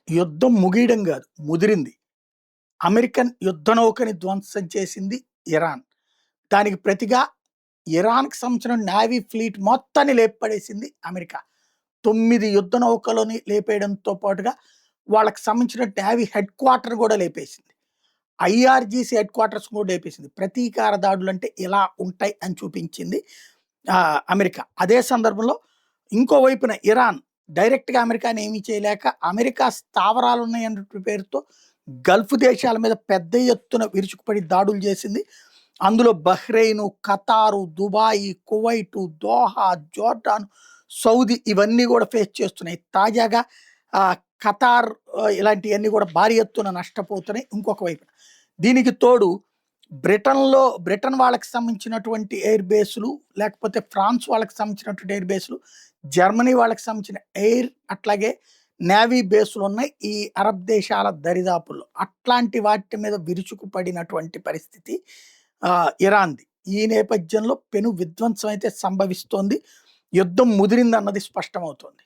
యుద్ధం ముగియడం గాదు, ముదిరింది. అమెరికన్ యుద్ధ నౌకని ధ్వంసం చేసింది ఇరాన్. దానికి ప్రతిగా ఇరాన్‌కి సంబంధించిన నేవీ ఫ్లీట్ మొత్తాన్ని లేపిపడేసింది అమెరికా. 9 యుద్ధ నౌకలని లేపేయడంతో పాటుగా వాళ్ళకి సంబంధించిన నేవీ హెడ్ క్వార్టర్ గూడా లేపేసింది. ఐఆర్‌జీసీ హెడ్ క్వార్టర్స్ కూడా లేపేసింది. ప్రతీకార దాడులంటే ఇలా ఉంటాయి అని చూపించింది అమెరికా. అదే సందర్భంలో ఇంకో వైపున ఇరాన్ డైరెక్ట్‌గా అమెరికాని ఏమీ చేయలేక అమెరికా స్థావరాలున్నాయన్న పేరుతో గల్ఫ్ దేశాల మీద పెద్ద ఎత్తున విరుచుకుపడి దాడులు చేసింది. అందులో Bahrain, Qatar, Dubai, Kuwait, Doha, Jordan, Saudi ఇవన్నీ కూడా ఫేస్ చేస్తున్నాయి. తాజాగా ఖతార్ ఇలాంటివన్నీ కూడా భారీ ఎత్తున నష్టపోతున్నాయి. ఇంకొక వైపున దీనికి తోడు బ్రిటన్ వాళ్ళకి సంబంధించినటువంటి ఎయిర్ బేస్‌లు, లేకపోతే ఫ్రాన్స్ వాళ్ళకి సంబంధించినటువంటి ఎయిర్ బేస్‌లు, జర్మనీ వాళ్ళకి సంబంధించిన ఎయిర్ అట్లాగే నేవీ బేస్‌లున్నాయి ఈ అరబ్ దేశాల దరిదాపుల్లో. అట్లాంటి వాటి మీద విరుచుకుపడినటువంటి పరిస్థితి ఇరాన్‌ది. ఈ నేపథ్యంలో పెను విధ్వంసం అయితే సంభవిస్తోంది. యుద్ధం ముదిరిందన్నది స్పష్టమవుతోంది.